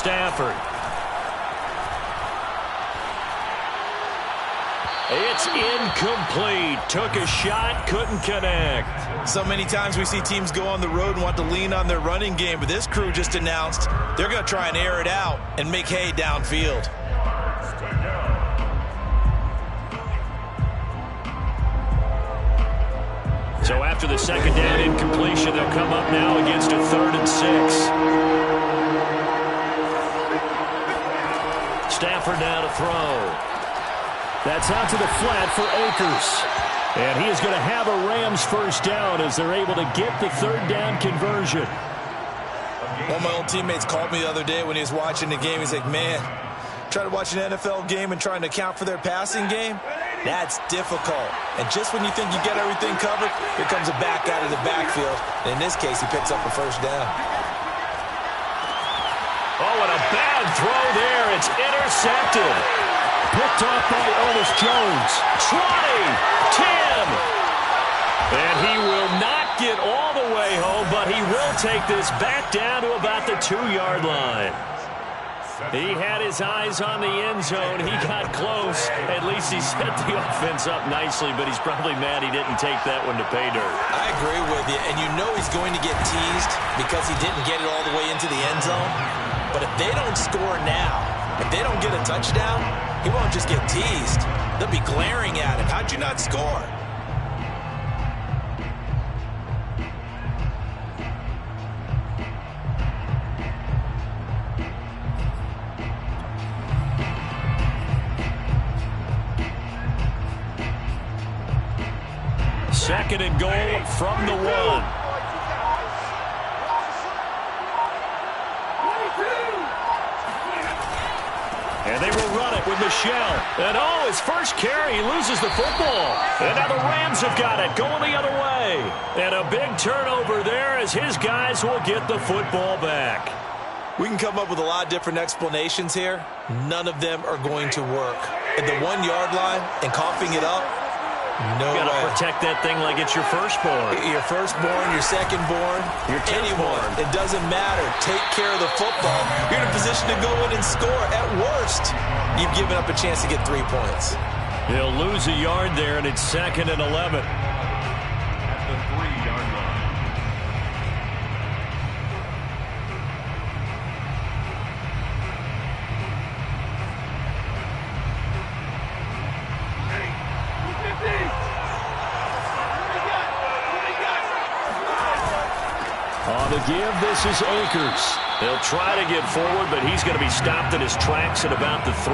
Stafford. It's incomplete. Took a shot, couldn't connect. So many times we see teams go on the road and want to lean on their running game, but this crew just announced they're going to try and air it out and make hay downfield. So after the second down incompletion, they'll come up now against a 3rd and 6. Stafford now to throw. That's out to the flat for Akers. And he is going to have a Rams first down as they're able to get the 3rd down conversion. One of my old teammates called me the other day when he was watching the game. He's like, man, trying to watch an NFL game and trying to account for their passing game, that's difficult. And just when you think you get everything covered, here comes a back out of the backfield. And in this case, he picks up a first down. Oh, and a bad throw there. It's intercepted. Picked off by Ernest Jones. 20, 10. And he will not get all the way home, but he will take this back down to about the 2-yard line. He had his eyes on the end zone. He got close. At least he set the offense up nicely, but he's probably mad he didn't take that one to pay dirt. I agree with you, and you know he's going to get teased because he didn't get it all the way into the end zone. But if they don't score now, if they don't get a touchdown, he won't just get teased. They'll be glaring at him. How'd you not score? Second and goal from the 1. And they will run it with Michelle. And oh, his first carry, he loses the football. And now the Rams have got it, going the other way. And a big turnover there as his guys will get the football back. We can come up with a lot of different explanations here. None of them are going to work. At the 1-yard line and coughing it up, no way. You gotta protect that thing like it's your firstborn. Your firstborn, your secondborn, your anyone. It doesn't matter. Take care of the football. You're in a position to go in and score. At worst, you've given up a chance to get 3 points. He'll lose a yard there, and it's 2nd and 11. At the 3-yard line. On the give, this is Akers. He'll try to get forward, but he's going to be stopped in his tracks at about the 3.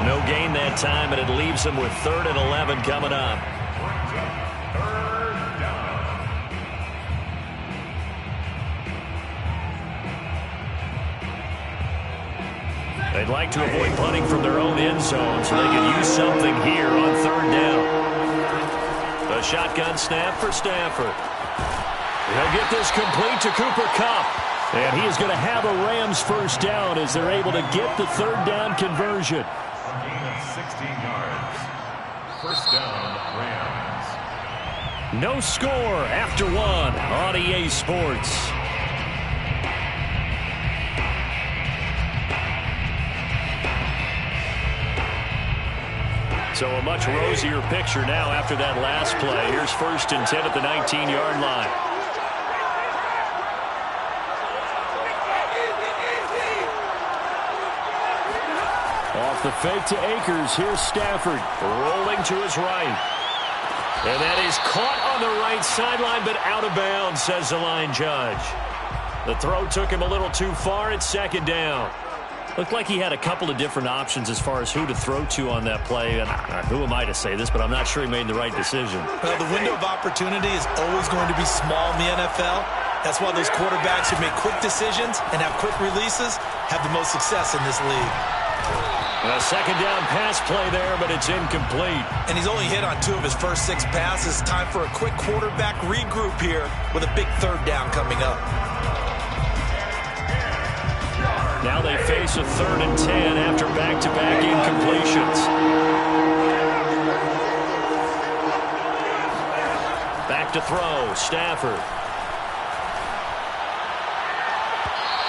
No gain that time, and it leaves him with 3rd and 11 coming up. They'd like to avoid punting from their own end zone so they can use something here on 3rd down. A shotgun snap for Stafford. He'll get this complete to Cooper Kupp. And he is going to have a Rams first down as they're able to get the 3rd down conversion. A gain of 16 yards. First down, Rams. No score after 1 on EA Sports. So a much rosier picture now after that last play. Here's 1st and 10 at the 19-yard line. Off the fake to Akers. Here's Stafford rolling to his right. And that is caught on the right sideline, but out of bounds, says the line judge. The throw took him a little too far. It's 2nd down. Looked like he had a couple of different options as far as who to throw to on that play. And who am I to say this, but I'm not sure he made the right decision. Well, the window of opportunity is always going to be small in the NFL. That's why those quarterbacks who make quick decisions and have quick releases have the most success in this league. A 2nd down pass play there, but it's incomplete. And he's only hit on 2 of his first 6 passes. Time for a quick quarterback regroup here with a big 3rd down coming up. Now they face a 3rd and 10 after back-to-back incompletions. Back to throw, Stafford.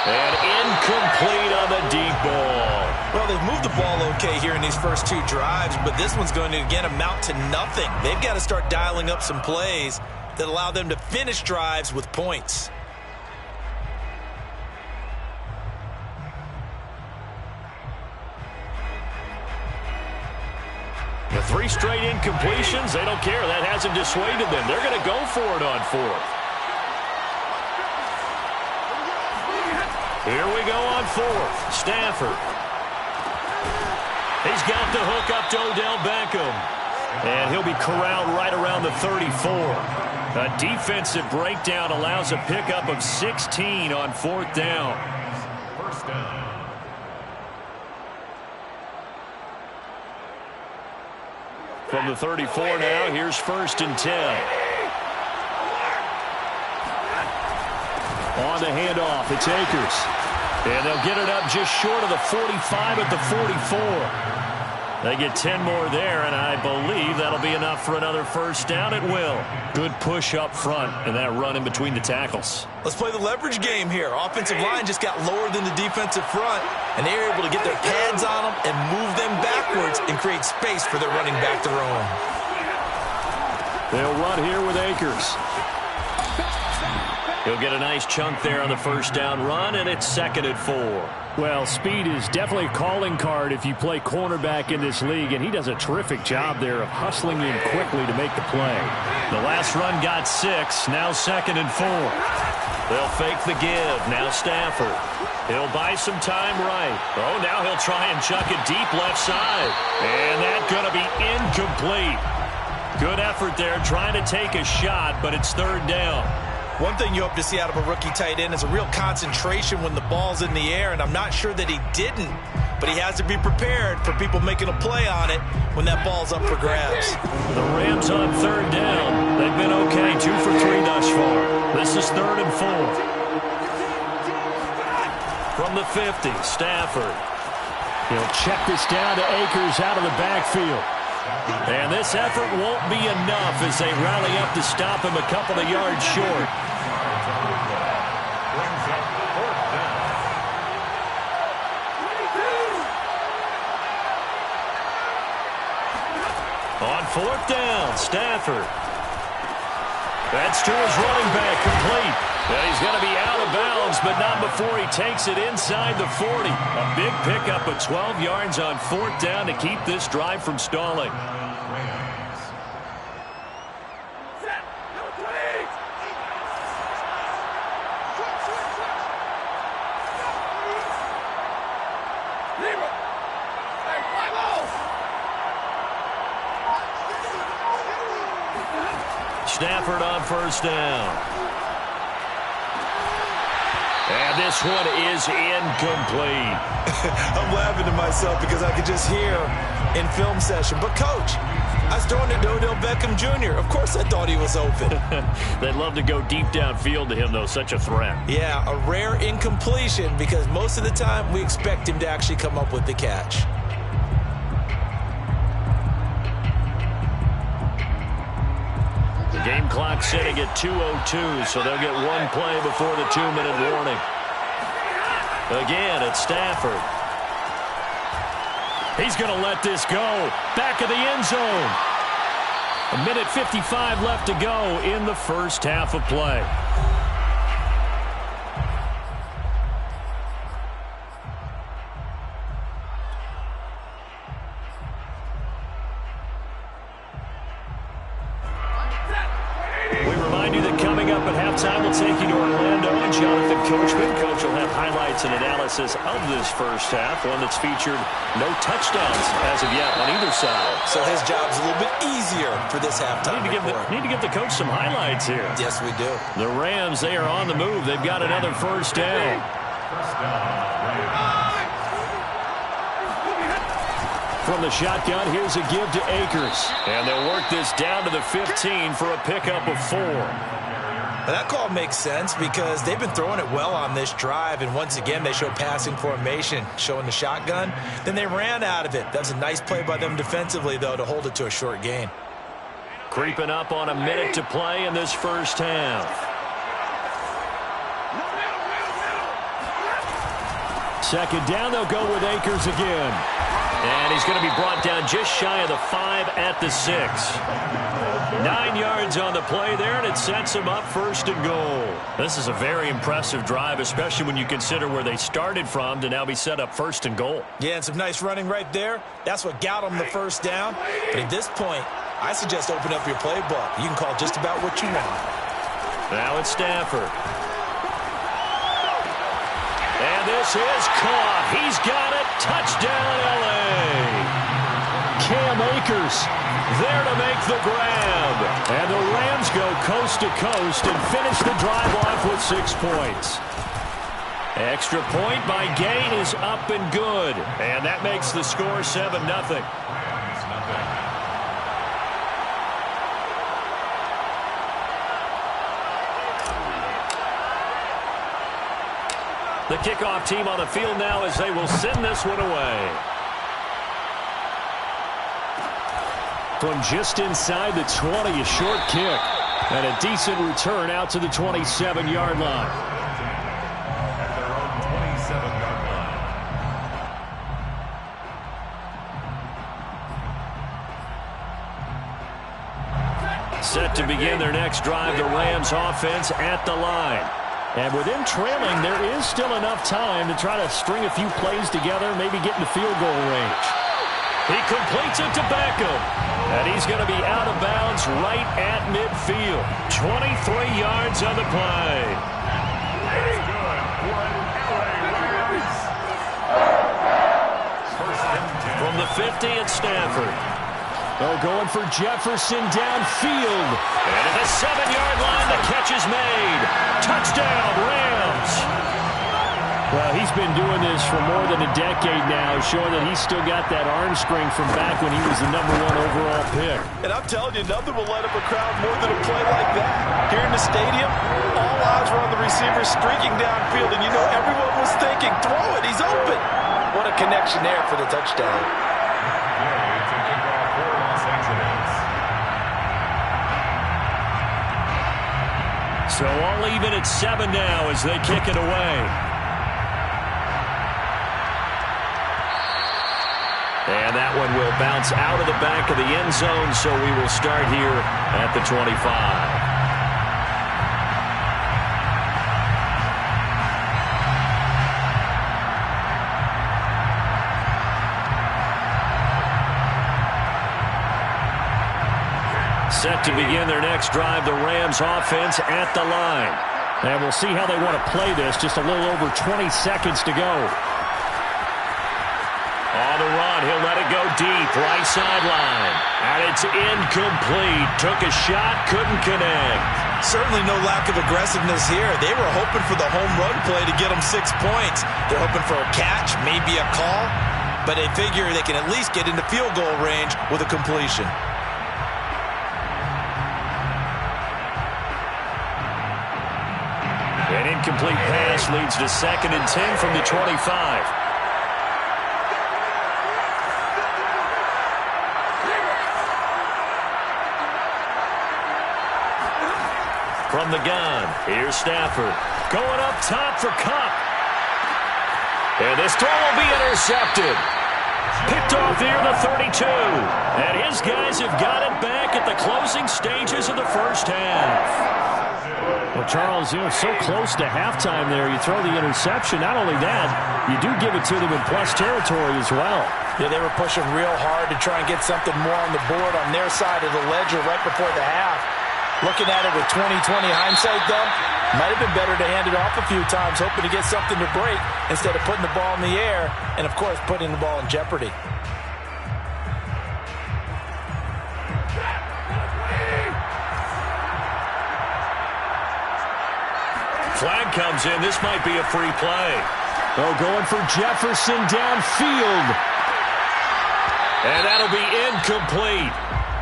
And incomplete on the deep ball. Well, they've moved the ball okay here in these first two drives, but this one's going to, again, amount to nothing. They've got to start dialing up some plays that allow them to finish drives with points. The 3 straight incompletions, they don't care. That hasn't dissuaded them. They're going to go for it on 4th. Here we go on 4th. Stafford. He's got the hook up to Odell Beckham. And he'll be corralled right around the 34. A defensive breakdown allows a pickup of 16 on 4th down. First down. From the 34 now, here's 1st and 10. On the handoff, it's Akers. And they'll get it up just short of the 45 at the 44. They get 10 more there, and I believe that'll be enough for another first down. It will. Good push up front, and that run in between the tackles. Let's play the leverage game here. Offensive line just got lower than the defensive front, and they were able to get their pads on them and move them backwards and create space for their running back to roam. They'll run here with Akers. He'll get a nice chunk there on the first down run, and it's 2nd and 4. Well, speed is definitely a calling card if you play cornerback in this league, and he does a terrific job there of hustling in quickly to make the play. The last run got 6, now 2nd and 4. They'll fake the give, now Stafford. He'll buy some time right. Oh, now he'll try and chuck it deep left side. And that's going to be incomplete. Good effort there, trying to take a shot, but it's 3rd down. One thing you hope to see out of a rookie tight end is a real concentration when the ball's in the air, and I'm not sure that he didn't, but he has to be prepared for people making a play on it when that ball's up for grabs. The Rams on 3rd down. They've been okay, 2 for 3 thus far. This is 3rd and 4. From the 50, Stafford. He'll check this down to Akers out of the backfield. And this effort won't be enough as they rally up to stop him a couple of yards short. On 4th down, Stafford. That's to his running back, complete. And he's going to be out of bounds, but not before he takes it inside the 40. A big pickup of 12 yards on 4th down to keep this drive from stalling. Stafford on 1st down. And this one is incomplete. I'm laughing to myself because I could just hear in film session. But, Coach, I was throwing it to Odell Beckham Jr. Of course I thought he was open. They'd love to go deep downfield to him, though. Such a threat. Yeah, a rare incompletion because most of the time we expect him to actually come up with the catch. Game clock sitting at 2:02, so they'll get one play before the 2-minute warning. Again, it's Stafford. He's going to let this go. Back of the end zone. 1:55 left to go in the first half of play. We'll take you to Orlando and Jonathan Coachman. Coach will have highlights and analysis of this first half, one that's featured no touchdowns as of yet on either side. So his job's a little bit easier for this halftime. Need to give the coach some highlights here. Yes, we do. The Rams, they are on the move. They've got another first down. From the shotgun, here's a give to Akers. And they'll work this down to the 15 for a pickup of 4. Now that call makes sense because they've been throwing it well on this drive, and once again they show passing formation, showing the shotgun. Then they ran out of it. That's a nice play by them defensively, though, to hold it to a short gain. Creeping up on a minute to play in this first half. Second down, they'll go with Akers again. And he's going to be brought down just shy of the 5 at the 6. 9 yards on the play there, and it sets him up first and goal. This is a very impressive drive, especially when you consider where they started from to now be set up first and goal. Yeah, and some nice running right there. That's what got them the first down. But at this point, I suggest open up your playbook. You can call just about what you want. Now it's Stafford. And this is caught. He's got it. Touchdown, L.A. Cam Akers there to make the grab. And the Rams go coast to coast and finish the drive off with 6 points. Extra point by Gain is up and good. And that makes the score 7-0. The kickoff team on the field now as they will send this one away. From just inside the 20, a short kick. And a decent return out to the 27-yard line. At their own 27-yard line. Set to begin their next drive, the Rams offense at the line. And with them trailing, there is still enough time to try to string a few plays together, maybe get into field goal range. He completes it to Beckham. And he's going to be out of bounds right at midfield. 23 yards on the play. It's good for an LA Rams. First and 10. From the 50 at Stafford. Oh, going for Jefferson downfield. And at the 7-yard line, the catch is made. Touchdown, Rams. Well, he's been doing this for more than a decade now, showing that he's still got that arm strength from back when he was the #1 overall pick. And I'm telling you, nothing will light up a crowd more than a play like that. Here in the stadium, all eyes were on the receiver streaking downfield, and you know everyone was thinking, throw it, he's open. What a connection there for the touchdown. It's a kickoff for Los Angeles. So all even at 7 now as they kick it away. And that one will bounce out of the back of the end zone, so we will start here at the 25. Set to begin their next drive, the Rams offense at the line. And we'll see how they want to play this. Just a little over 20 seconds to go. On the run, he'll let it go deep, right sideline. And it's incomplete. Took a shot, couldn't connect. Certainly no lack of aggressiveness here. They were hoping for the home run play to get them 6 points. They're hoping for a catch, maybe a call, but they figure they can at least get into field goal range with a completion. An incomplete pass leads to 2nd and 10 from the 25. From the gun, here's Stafford. Going up top for Kupp. And this throw will be intercepted. Picked off near the 32. And his guys have got it back at the closing stages of the first half. Well, Charles, so close to halftime there. You throw the interception. Not only that, you do give it to them in plus territory as well. Yeah, they were pushing real hard to try and get something more on the board on their side of the ledger right before the half. Looking at it with 20/20 hindsight, though, might have been better to hand it off a few times, hoping to get something to break instead of putting the ball in the air and, of course, putting the ball in jeopardy. Flag comes in. This might be a free play. Oh, going for Jefferson downfield. And that'll be incomplete.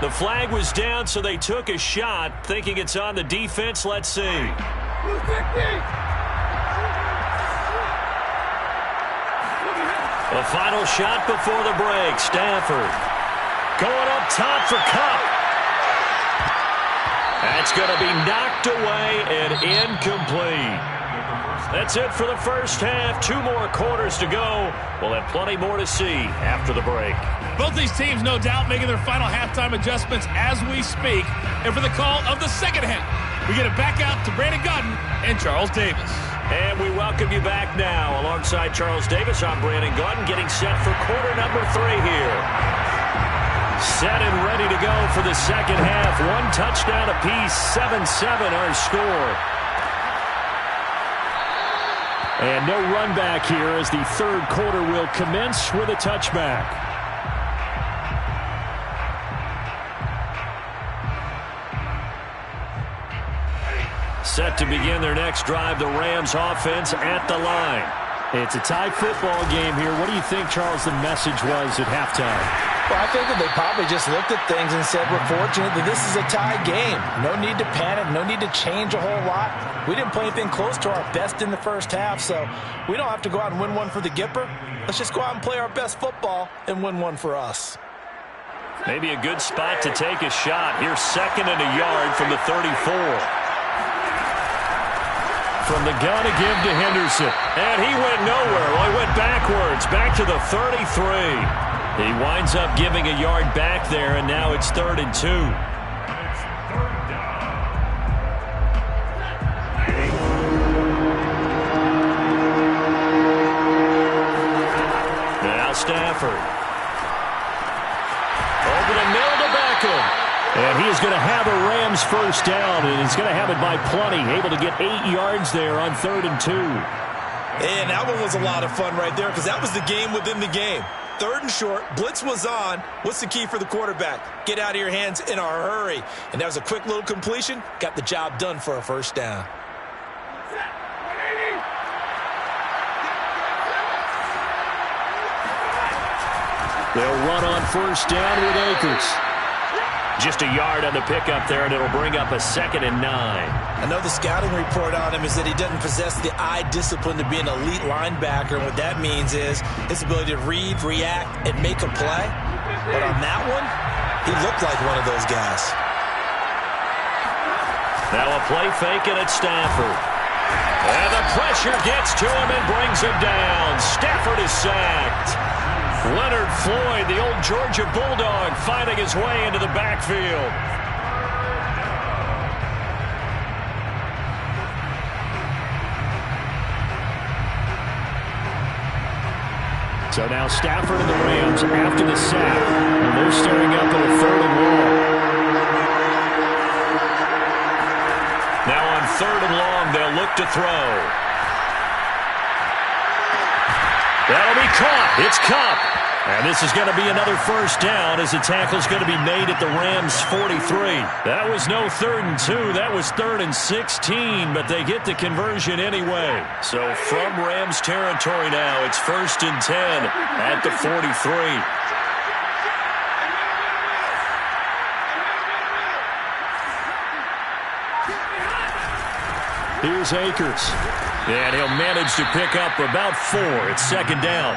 The flag was down, so they took a shot, thinking it's on the defense. Let's see. A final shot before the break. Stafford going up top for Kupp. That's going to be knocked away and incomplete. That's it for the first half. 2 more quarters to go. We'll have plenty more to see after the break. Both these teams, no doubt, making their final halftime adjustments as we speak. And for the call of the second half, we get it back out to Brandon Gaudin and Charles Davis. And we welcome you back now. Alongside Charles Davis, I'm Brandon Gaudin, getting set for quarter number 3 here. Set and ready to go for the second half. 1 touchdown apiece, 7-7 our score. And no run back here as the third quarter will commence with a touchback. Set to begin their next drive, the Rams offense at the line. It's a tie football game here. What do you think, Charles, the message was at halftime? Well, I think that they probably just looked at things and said, we're fortunate that this is a tie game. No need to panic, no need to change a whole lot. We didn't play anything close to our best in the first half, so we don't have to go out and win one for the Gipper. Let's just go out and play our best football and win one for us. Maybe a good spot to take a shot. Here's 2nd and a yard from the 34. From the gun to give to Henderson. And he went nowhere. Well, he went backwards, back to the 33. He winds up giving a yard back there, and now it's 3rd and 2. Now Stafford. Over the middle to Beckham. And he is going to have a Rams first down, and he's going to have it by plenty. Able to get 8 yards there on 3rd and 2. And that one was a lot of fun right there because that was the game within the game. 3rd and short, blitz was on. What's the key for the quarterback? Get out of your hands in a hurry. And that was a quick little completion. Got the job done for a first down. They'll run on first down with Akers. Just a yard on the pickup there, and it'll bring up a 2nd and 9. I know the scouting report on him is that he doesn't possess the eye discipline to be an elite linebacker. And what that means is his ability to read, react, and make a play. But on that one, he looked like one of those guys. Now a play fake, and it's Stafford. And the pressure gets to him and brings him down. Stafford is sacked. Leonard Floyd, the old Georgia Bulldog, finding his way into the backfield. So now Stafford and the Rams after the sack. And they're staring up at a 3rd and long. Now on 3rd and long, they'll look to throw. That'll be caught. It's Kupp. And this is going to be another first down as the tackle's going to be made at the Rams' 43. That was no 3rd and 2. That was 3rd and 16, but they get the conversion anyway. So from Rams territory now, it's 1st and 10 at the 43. Here's Akers. And he'll manage to pick up about 4. It's 2nd down.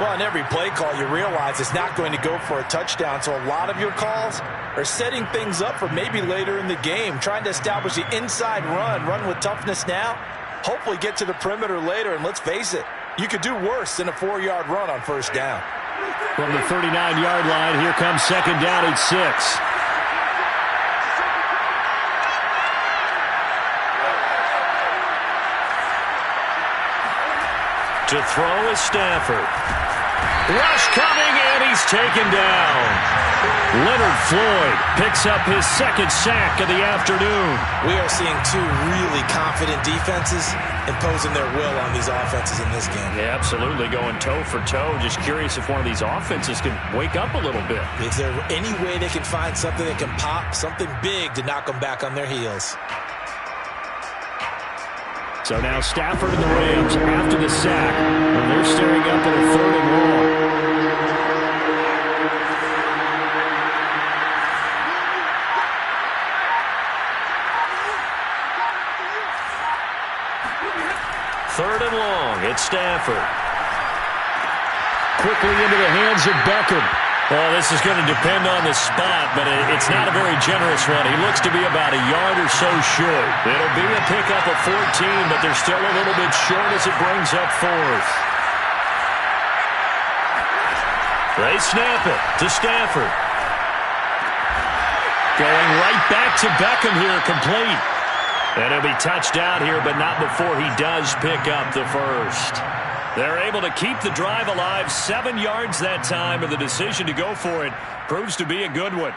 Well, on every play call, you realize it's not going to go for a touchdown. So a lot of your calls are setting things up for maybe later in the game, trying to establish the inside run with toughness now, hopefully get to the perimeter later. And let's face it, you could do worse than a 4-yard run on first down. From the 39-yard line, here comes 2nd down and 6. To throw is Stafford. Rush coming, and he's taken down. Leonard Floyd picks up his 2nd sack of the afternoon. We are seeing 2 really confident defenses imposing their will on these offenses in this game. Yeah, absolutely, going toe for toe. Just curious if one of these offenses can wake up a little bit. Is there any way they can find something that can pop, something big to knock them back on their heels? So now Stafford and the Rams after the sack. And they're staring up at a 3rd and long. Third and long. It's Stafford. Quickly into the hands of Beckham. Well, this is going to depend on the spot, but it's not a very generous one. He looks to be about a yard or so short. It'll be a pickup of 14, but they're still a little bit short as it brings up fourth. They snap it to Stafford. Going right back to Beckham here, complete. And he'll be touched out here, but not before he does pick up the first. They're able to keep the drive alive, 7 yards that time, and the decision to go for it proves to be a good one.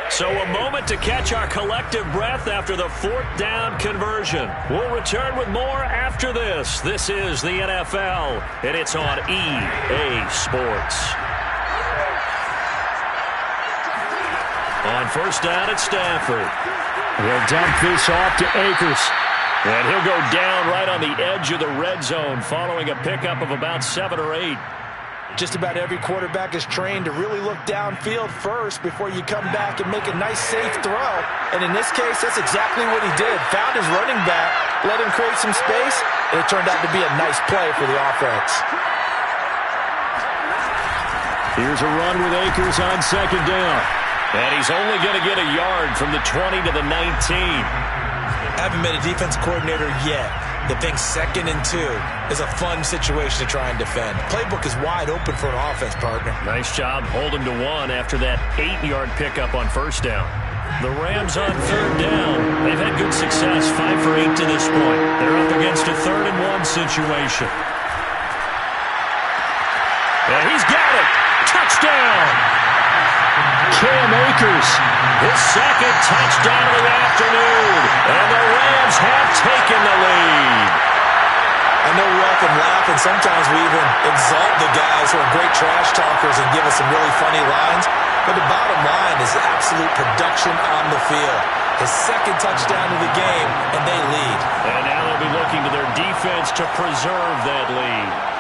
So a moment to catch our collective breath after the 4th down conversion. We'll return with more after this. This is the NFL, and it's on EA Sports. On first down at Stafford. He'll dump this off to Akers. And he'll go down right on the edge of the red zone following a pickup of about 7 or 8. Just about every quarterback is trained to really look downfield first before you come back and make a nice, safe throw. And in this case, that's exactly what he did. Found his running back, let him create some space, and it turned out to be a nice play for the offense. Here's a run with Akers on second down. And he's only going to get a yard from the 20 to the 19. Haven't been a defense coordinator yet. The thing 2nd and 2 is a fun situation to try and defend. Playbook is wide open for an offense, partner. Nice job holding to 1 after that 8-yard pickup on first down. The Rams on third down. They've had good success, 5 for 8 to this point. They're up against a 3rd and 1 situation. And he's got it. Touchdown. Cam Akers, his 2nd touchdown of the afternoon, and the Rams have taken the lead. I know we often laugh, and sometimes we even exalt the guys who are great trash talkers and give us some really funny lines, but the bottom line is absolute production on the field. His 2nd touchdown of the game, and they lead. And now they'll be looking to their defense to preserve that lead.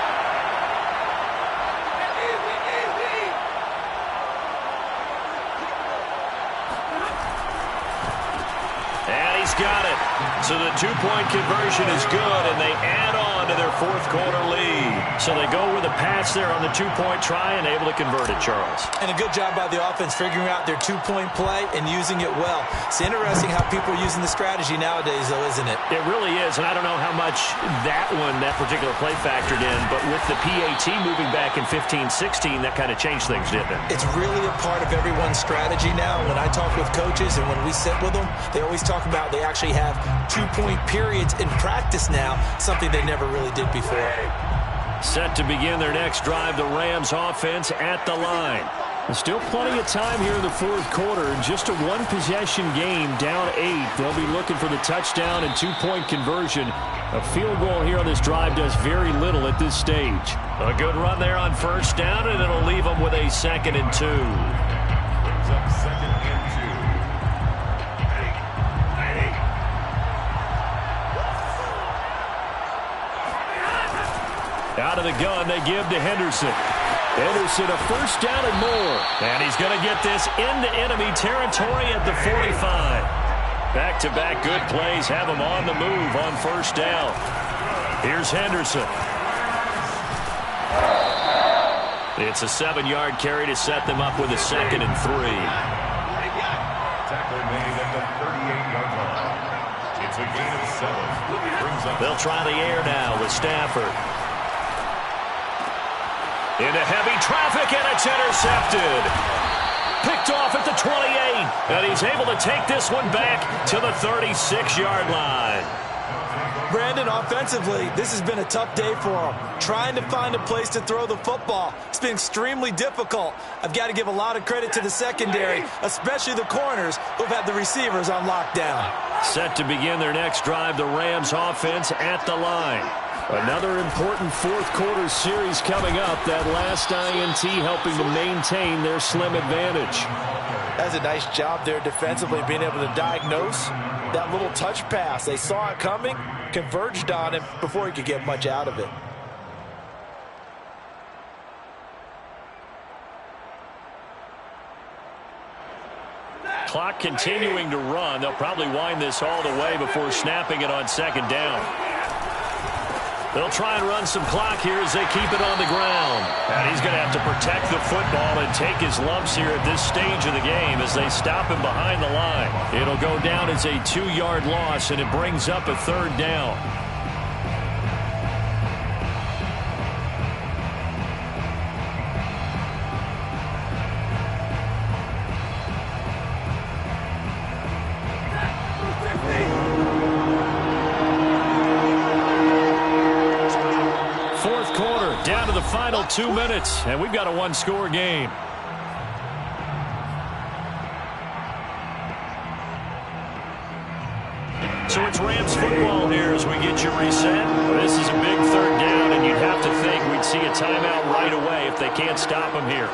Got it. So the 2-point conversion is good, and they add on to their 4th quarter lead. So they go with a pass there on the 2-point try and able to convert it, Charles. And a good job by the offense figuring out their 2-point play and using it well. It's interesting how people are using the strategy nowadays, though, isn't it? It really is, and I don't know how much that particular play factored in, but with the PAT moving back in 15-16, that kind of changed things, didn't it? It's really a part of everyone's strategy now. When I talk with coaches and when we sit with them, they always talk about they actually have 2-point periods in practice now, something they never really did before. Set to begin their next drive, the Rams offense at the line. There's still plenty of time here in the 4th quarter. Just a 1-possession game, down 8. They'll be looking for the touchdown and 2-point conversion. A field goal here on this drive does very little at this stage. A good run there on first down, and it'll leave them with a 2nd and 2. Brings up 2nd and 2. Out of the gun, they give to Henderson. Henderson a first down and more. And he's going to get this into enemy territory at the 45. Back-to-back good plays have him on the move on first down. Here's Henderson. It's a 7-yard carry to set them up with a 2nd and 3. Tackle made at the 38-yard line. It's a gain of 7. Brings up. They'll try the air now with Stafford. Into heavy traffic, and it's intercepted. Picked off at the 28, and he's able to take this one back to the 36-yard line. Brandon, offensively, this has been a tough day for him. Trying to find a place to throw the football. It's been extremely difficult. I've got to give a lot of credit to the secondary, especially the corners who've had the receivers on lockdown. Set to begin their next drive, the Rams offense at the line. Another important 4th quarter series coming up. That last INT helping to maintain their slim advantage. That's a nice job there defensively, being able to diagnose that little touch pass. They saw it coming, converged on him before he could get much out of it. Clock continuing to run. They'll probably wind this all the way before snapping it on second down. They'll try and run some clock here as they keep it on the ground. And he's going to have to protect the football and take his lumps here at this stage of the game as they stop him behind the line. It'll go down as a 2-yard loss, and it brings up a 3rd down. Down to the final 2 minutes, and we've got a 1-score game. So it's Rams football here as we get you reset. This is a big 3rd down, and you'd have to think we'd see a timeout right away if they can't stop him here.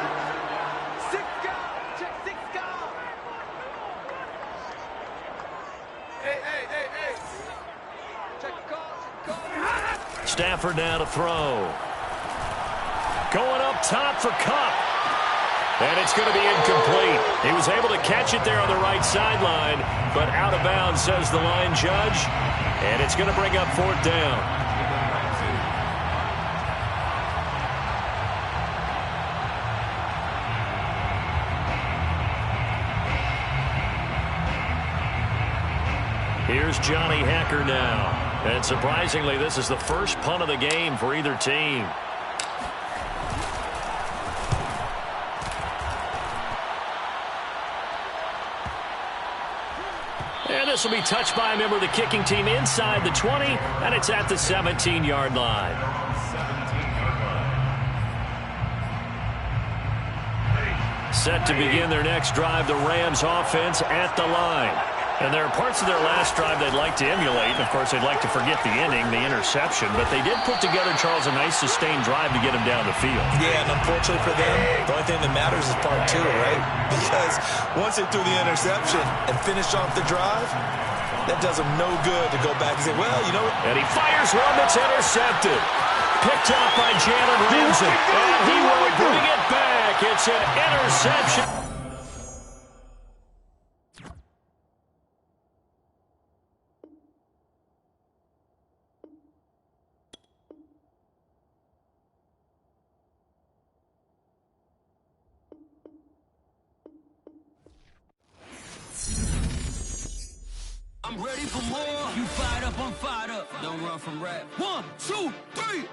Stafford now to throw. Going up top for Kupp. And it's going to be incomplete. He was able to catch it there on the right sideline, but out of bounds, says the line judge. And it's going to bring up 4th down. Here's Johnny Hacker now. And surprisingly, this is the first punt of the game for either team. And this will be touched by a member of the kicking team inside the 20, and it's at the 17-yard line. Set to begin their next drive, the Rams offense at the line. And there are parts of their last drive they'd like to emulate. And, of course, they'd like to forget the inning, the interception. But they did put together, Charles, a nice sustained drive to get him down the field. Yeah, and unfortunately for them, the only thing that matters is part 2, right? Because once they threw the interception and finished off the drive, that does them no good to go back and say, well, you know what? And he fires one that's intercepted. Picked up by Jalen Ramsey. And he will bring it back. It's an interception. I'm ready for more. You fired up, I'm fired up. Don't run from rap. 1, 2, 3.